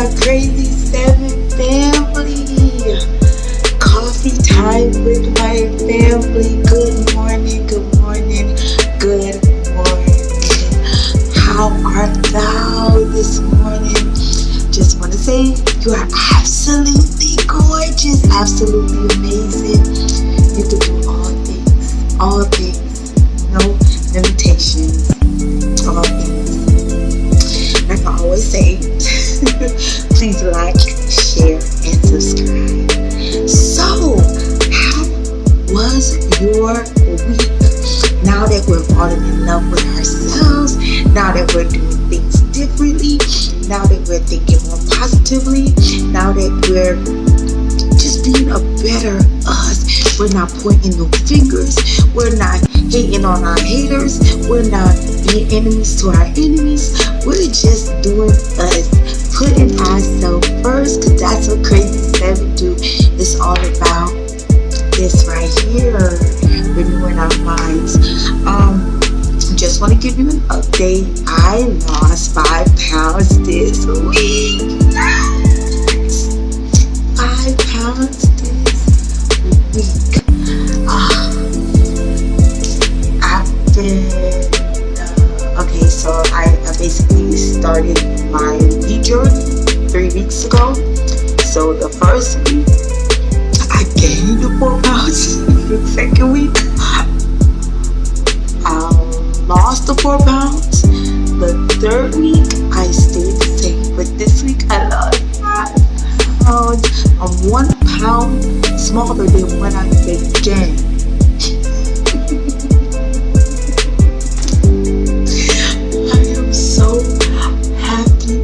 my crazy 7 family. Coffee time with my family. Good morning, good morning, good morning. How art thou this morning? Just want to say you are absolutely gorgeous, absolutely amazing. You can do all things, no limitations, all things. Like I always say, please like, share, and subscribe. So, how was your week? Now that we're falling in love with ourselves, now that we're doing things differently, now that we're thinking more positively, now that we're just being a better us. We're not pointing no fingers. We're not hating on our haters. We're not being enemies to our enemies. We're just doing us, putting ourselves first, because that's what Crazy 7 do. It's all about this right here, renewing our minds. Just want to give you an update. I lost 5 pounds this week. 5 pounds this week. I've been okay, so I basically started my weight journey 3 weeks ago. So the first week I gained 4 pounds. The second week I lost the 4 pounds. The third week I stayed the same, but this week I lost 5 pounds. I'm 1 pound smaller than when I began. I am so happy.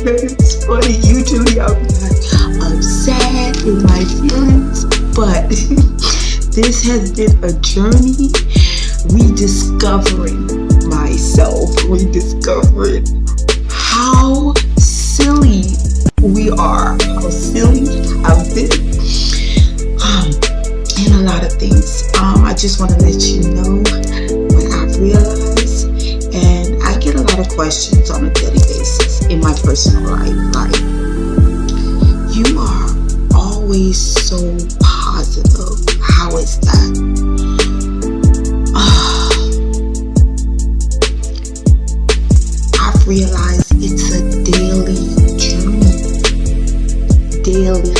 It's funny, usually I'm like upset in my feelings, but this has been a journey. Rediscovering myself, rediscovering how silly we are, how silly I've been, and a lot of things. I just want to let you know what I've realized, and I get a lot of questions on a daily basis in my personal life, like, you are always so positive. How is that? I've realized it's a daily journey. Daily.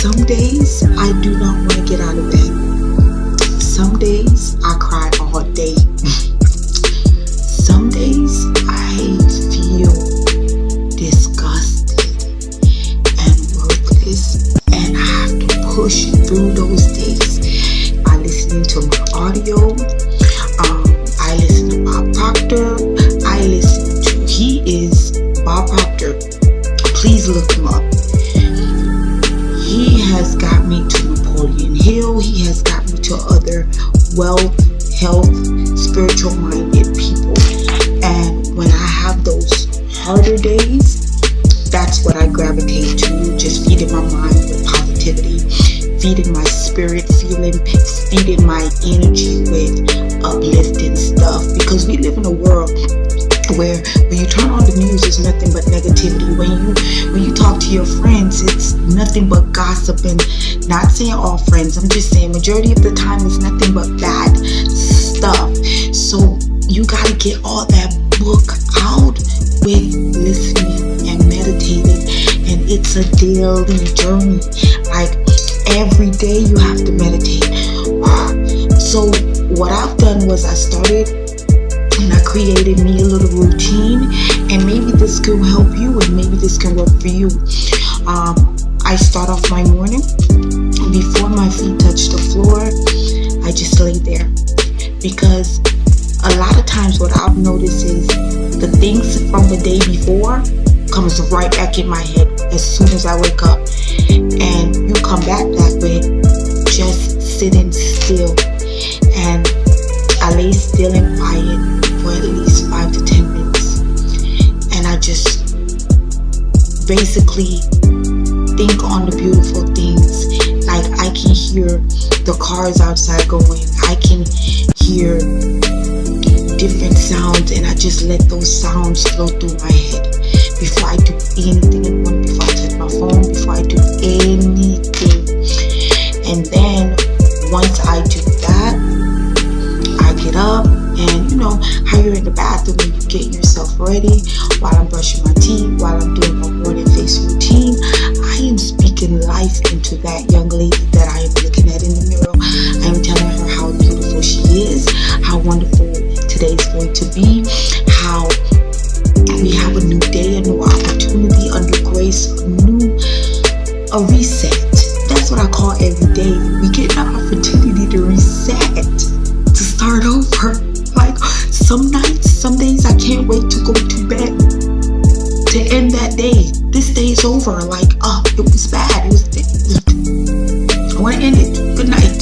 Some days I do not want to get out of bed. Some days I cry all day. Some days I feel disgusted and worthless, and I have to push through those days by listening to my audio. I listen to Bob Proctor. He is Bob Proctor. Please look him up. He has got me to Napoleon Hill. He has got me to other wealth, health, spiritual minded people. And when I have those harder days, that's what I gravitate to. Just feeding my mind with positivity, feeding my spirit, feeding my energy with uplifting stuff. Because we live in a world where when you turn on the news, it's nothing but negativity. When you talk to your friends, it's nothing but gossip. And not saying all friends, I'm just saying majority of the time it's nothing but bad stuff. So you gotta get all that book out with listening and meditating. And it's a daily journey. Like every day you have to meditate. So what I've done was I started and I created me a little routine, and maybe this can help you, and maybe this can work for you. I start off my morning before my feet touch the floor. I just lay there, because a lot of times what I've noticed is the things from the day before comes right back in my head as soon as I wake up, and you come back that way just sitting still. And I lay still and quiet for at least 5 to 10 minutes, and I just basically think on the beautiful things. Like I can hear the cars outside going. I can hear different sounds, and I just let those sounds flow through my head before I do anything in the morning, before I touch my phone, before I do anything. And then once I do that, I get up, and you know how you're in the bathroom and you get yourself ready while I'm brushing my teeth, while I'm doing my morning face routine. I am speaking life into that young lady that I am looking at in the mirror. I am telling her how beautiful she is, how wonderful today is going to be, how we have a new day, a new opportunity, a new grace, a reset. That's what I call every day. We get an opportunity to reset, to start over. Like some nights, some days I can't wait to go to bed, to end that day. This day is over. Like, it was bad. I want to end it. Good night.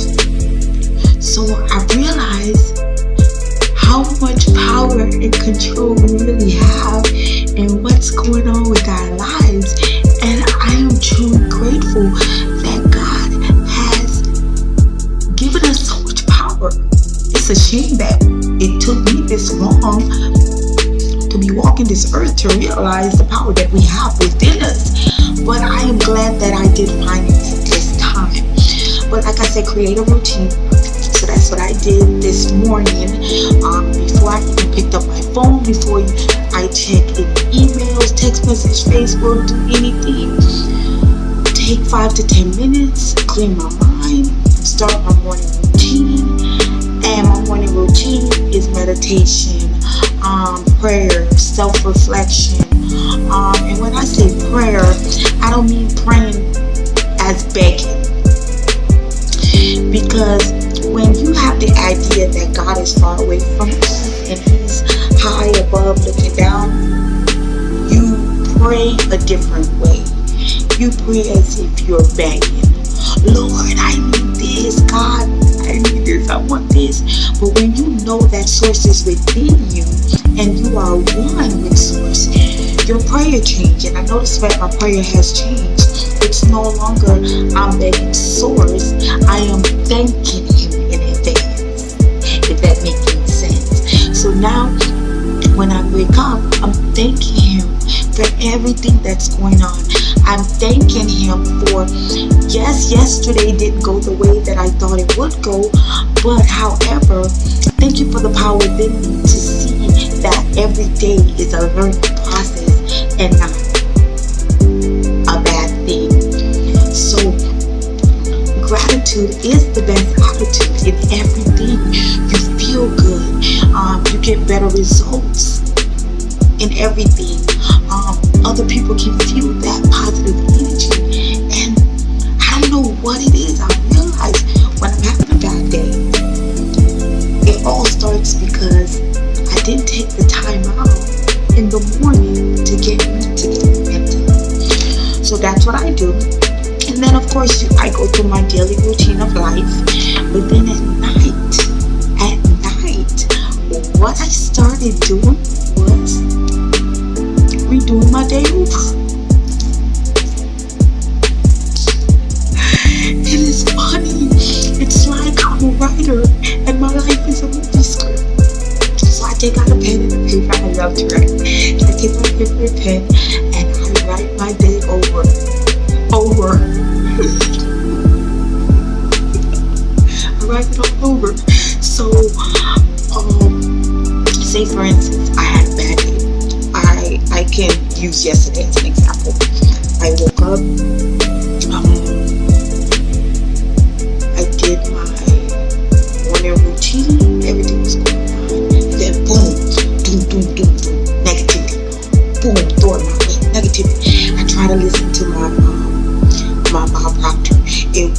So I realized how much power and control we really have in what's going on with our lives. And I am truly grateful that God has given us so much power. It's a shame that it took me this long to be walking this earth to realize the power that we have within us. But I am glad that I did find it at this time. But like I said, create a routine. So that's what I did this morning. Before I even picked up my phone, before I checked in emails, text message, Facebook, do anything, take 5 to 10 minutes, clear my mind, start my morning routine. And my morning routine is meditation, prayer, self-reflection. And when I say prayer, I don't mean praying as begging. Because when you have the idea that God is far away from us and He's high above looking down, you pray a different way. You pray as if you're begging. Lord, I need this. God, I need this. I want this. But when you know that source is within you and you are one with source, your prayer changes. And I noticed that my prayer has changed. It's no longer I'm begging source. I am thanking Him in advance, if that makes any sense. So now when I wake up, I'm thanking Him for everything that's going on. I'm thanking Him for, yes, yesterday didn't go the way that I thought it would go, but however, thank you for the power within me to see that every day is a learning process and not a bad thing. So gratitude is the best attitude in everything. You feel good. You get better results in everything. Other people can feel that positive energy. And I don't know what it is. I realize when I'm having a bad day, it all starts because I didn't take the time out in the morning to get mental. So that's what I do. And then of course I go through my daily routine of life. But then at night, what I started doing was redoing my day over. It is funny. It's like I'm a writer and my life is a movie script. So I take out a pen and a paper. I love to write. So I take my paper and pen and I write my day over. I write it all over. So, say for instance, I had a bad day. I can use yesterday as an example. I woke up, I did my morning routine, everything was going fine. Then boom, doom, negativity. Boom, throw it my way, negativity. I try to listen to my Bob Proctor. It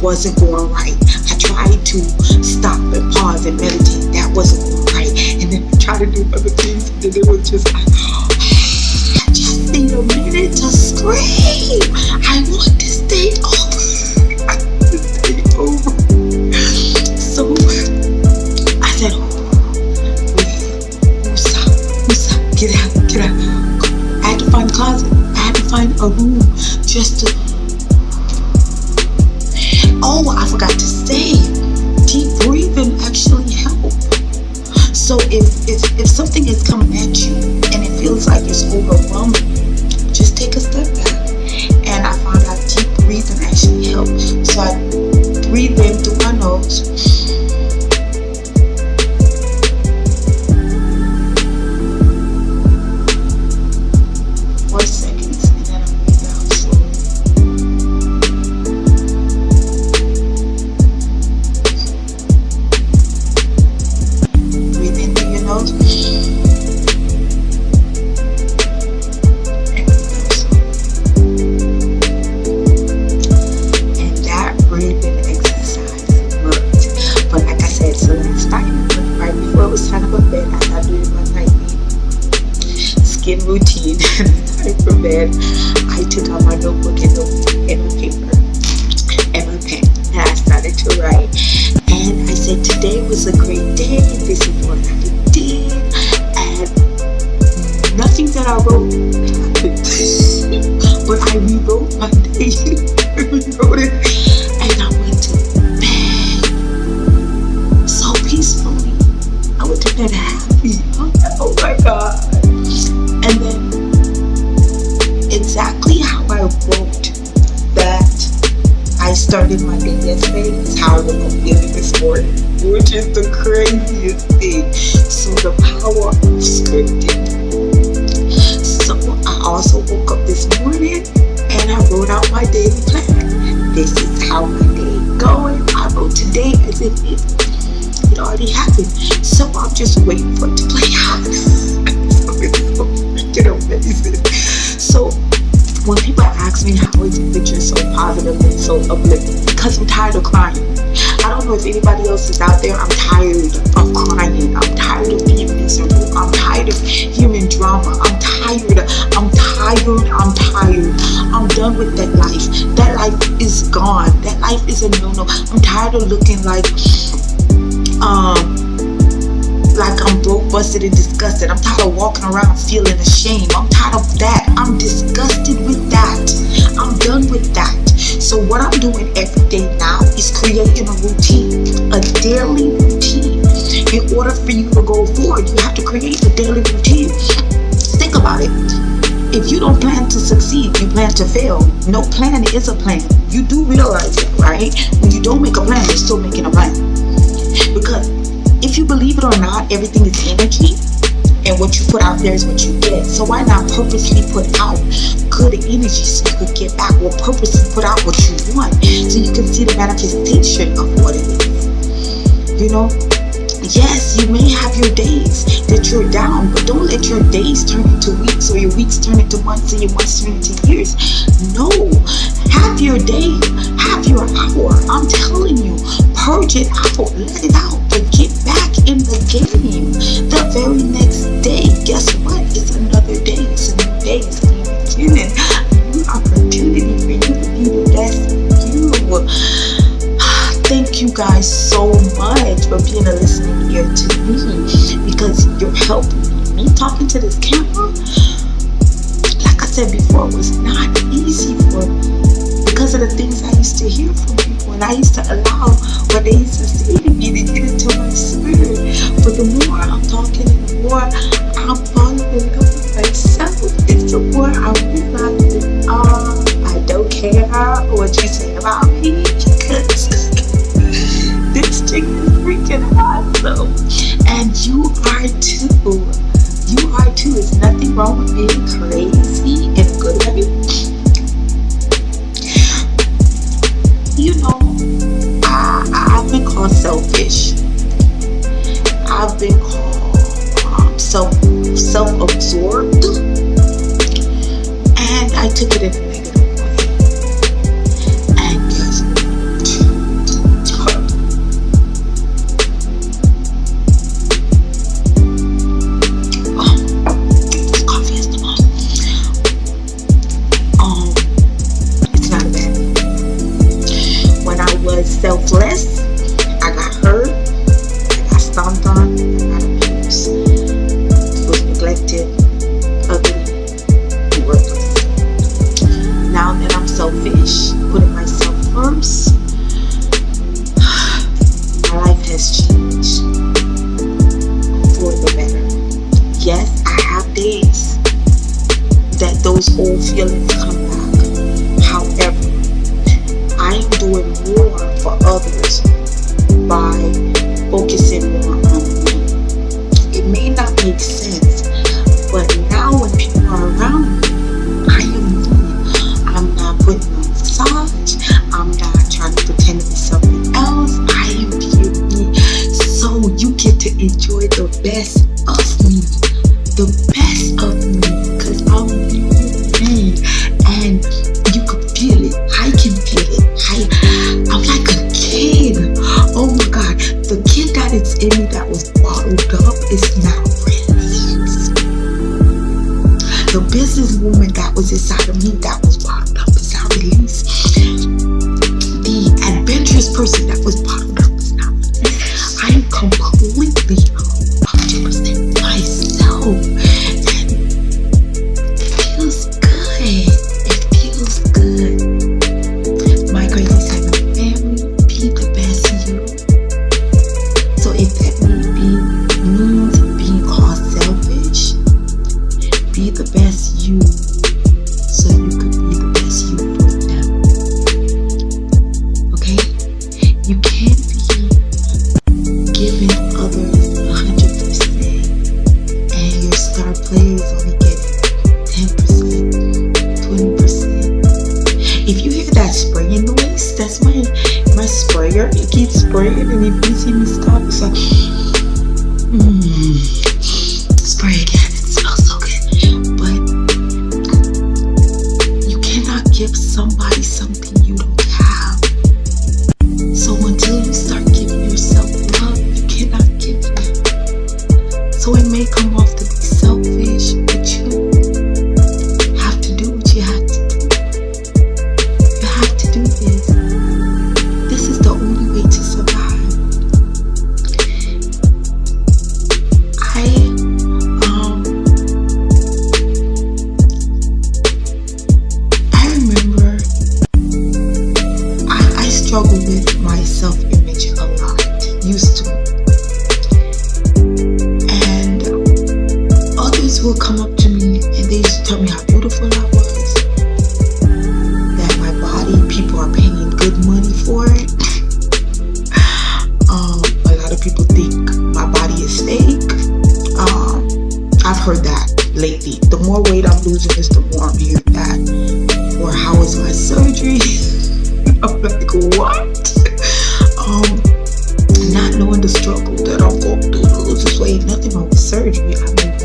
wasn't going right. I tried to stop and pause and meditate. That wasn't going right. And then I tried to do other things, and then it was just like, I just need a minute to scream. I want this day over. I want this day over. So I said, Musa, get out. I had to find a closet. I had to find a room just to. Oh, I forgot to say, something is coming at you and it feels like it's overwhelming, just take a step back. And I found out deep breathing actually helped. So I breathe in through my nose. 4 seconds, and then I breathe out slowly. Breathe in through your nose. Skin routine and started for bed. I took out my notebook and my paper and my pen, and I started to write. And I said, today was a great day, and this is what I did. And nothing that I wrote happened, but I rewrote my day. I rewrote it, and I went to bed so peacefully. I went to bed happy. Oh my God. And then exactly how I wrote that I started my day yesterday is how I woke up feeling this morning, which is the craziest thing. So the power of scripting. So I also woke up this morning and I wrote out my daily plan. This is how my day is going. I wrote today as if it already happened. So I'm just waiting for it to play out. So amazing. So when people ask me how is the picture so positive and so uplifting, because I'm tired of crying. I don't know if anybody else is out there. I'm tired of crying. I'm tired of being miserable. I'm tired of hearing drama. I'm tired. I'm done with that life. That life is gone. That life is a no-no. I'm tired of looking like I'm broke, busted, and disgusted. I'm tired of walking around feeling ashamed. I'm tired of that. I'm disgusted with that. I'm done with that. So what I'm doing every day now is creating a routine, a daily routine. In order for you to go forward, you have to create a daily routine. Think about it. If you don't plan to succeed, you plan to fail. No plan is a plan. You do realize that, right? When you don't make a plan, you're still making a plan. Because if you believe it or not, everything is energy, and what you put out there is what you get. So why not purposely put out good energy so you could get back, or purposely put out what you want so you can see the manifestation of what it is. You know, yes, you may have your days that you're down, but don't let your days turn into weeks, or your weeks turn into months, and your months turn into years. No, have your day, have your hour. I'm telling you, purge it out, let it out, but get back in the game. The very next day, guess what? It's another day. It's a new day. It's a new beginning. A new opportunity for you to be the best you. Thank you guys so much for being a listening ear to me, because you're helping me. Me talking to this camera, like I said before, was not easy for me because of the things I used to hear from people, and I used to allow what they used to say to me to get into my spirit. But the more I'm talking and the more I'm falling in love with myself, it's the more I realize that I don't care what you say about me, because this chick is freaking awesome, and you are too. You are too. There's nothing wrong with being crazy in a good way. You know, I've been called selfish. I've been called self-absorbed, and I took it in a negative way. And guess this coffee is the bomb. It's not bad. When I was selfless, I got hurt, I got stomped on, I got abused, was neglected, ugly, and worthless. Now that I'm selfish, putting myself first, my life has changed for the better. those old feelings come back. However, I am doing more for others by focusing more on me. It may not make sense, but now when people are around me, I am me. I'm not putting on a facade. I'm not trying to pretend to be something else. I am being me. So you get to enjoy the best of me. The best of me. Because I'm me. And you can feel it. I can feel it. I'm like a kid. Oh my God. The kid that is in me that was bottled up is now released. The businesswoman that was inside of me that was bottled up is now released. The adventurous person that was bottled up is now released. I am completely 100% myself. And it feels good. It feels good. My greatest ever family, be the best you. So if that means being called selfish, be the best you, so you could be the best you for them. Okay? You can't be giving others 100% and your star players only getting 10%, 20%. If you hear that spraying noise, that's my sprayer. It keeps spraying, and if you see me stop, it's like spray again. It smells so good. But you cannot give somebody something you don't have. So until you start giving yourself love, you cannot give it. So it may come off to be selfish, but you have to do what you have to do. You have to do this. This is the only way to survive. I remember I struggle with my self-image a lot. Used to. And others will come up to me and they used to tell me how beautiful I was. That my body, people are paying good money for it. A lot of people think my body is fake. I've heard that lately. The more weight I'm losing is the more I'm hearing that. Or how is my surgery? I'm like, what? Not knowing the struggle that I'm going through to lose this weight. Nothing wrong with surgery. I mean,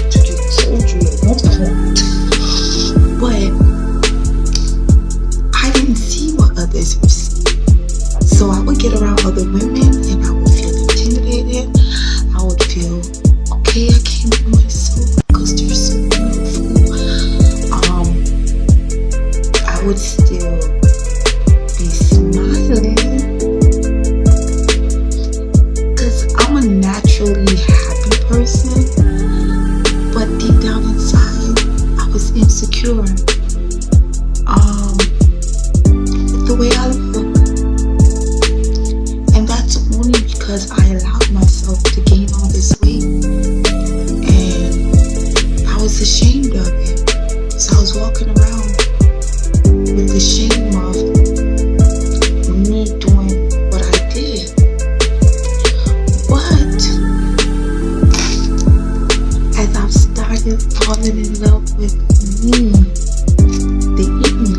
to get surgery at one point. But I didn't see what others were seeing. So I would get around other women and I would feel intimidated. I would feel, okay, I can't be myself because they're so beautiful. I would still be smiling because I'm a naturally happy person, but deep down inside I was insecure with the way I look. And that's only because I allowed myself to gain all this weight and I was ashamed of it. So I was walking around with the shame of me doing what I did. But as I've started falling in love with me, the me,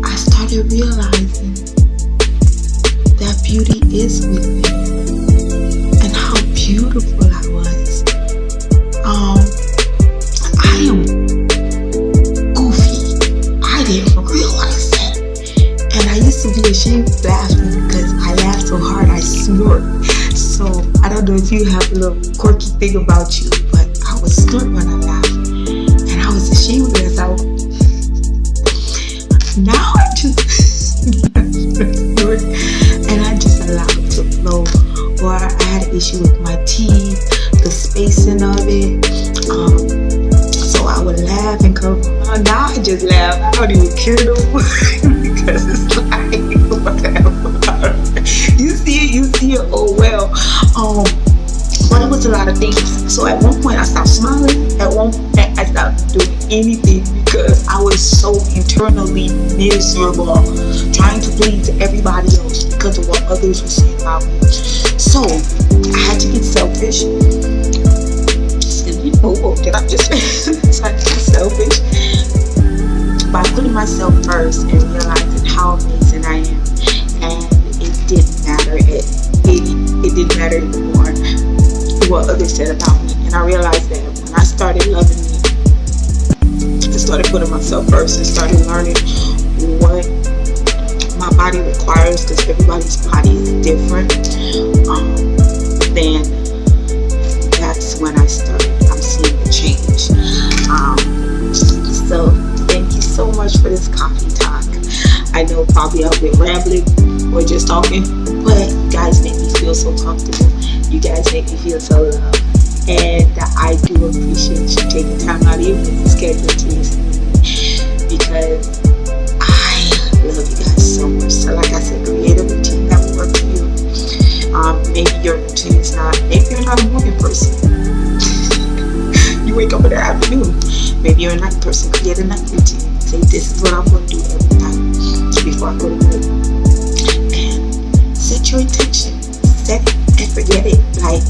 I started realizing that beauty is within and how beautiful I was. I am goofy. I didn't realize that. And I used to be ashamed of laughing because I laughed so hard I snort. So I don't know if you have a little quirky thing about you, but I would snort when I laughed. And I was ashamed of it. Now I just snort and I just allow it to flow. Or I had an issue with my teeth, the spacing of it. So I would laugh and come on. Now I just laugh. I don't even care no more because it's like whatever. You see it, oh well. But it was a lot of things. So at one point I stopped smiling. At one point I stopped without doing anything because I was so internally miserable, trying to please everybody else because of what others were saying about me. So I had to get selfish. Did I just I had to get selfish by putting myself first and realizing how amazing I am. And it didn't matter. It didn't matter anymore what others said about me. And I realized that when I started loving me, I started putting myself first and started learning what my body requires, because everybody's body is different. Then that's when I'm seeing the change. So thank you so much for this coffee talk. I know probably I've been rambling or just talking, but you guys make me feel so comfortable. You guys make me feel so loved. And I do appreciate you taking time out of your busy schedule to listen to me, because I love you guys so much. So like I said, create a routine that will work for you. Maybe your routine is not, maybe you're not a morning person. You wake up in the afternoon. Maybe you're a night person. Create a night routine. Say, this is what I'm going to do every night before I go to bed. And set your intention. Set it and forget it. Like,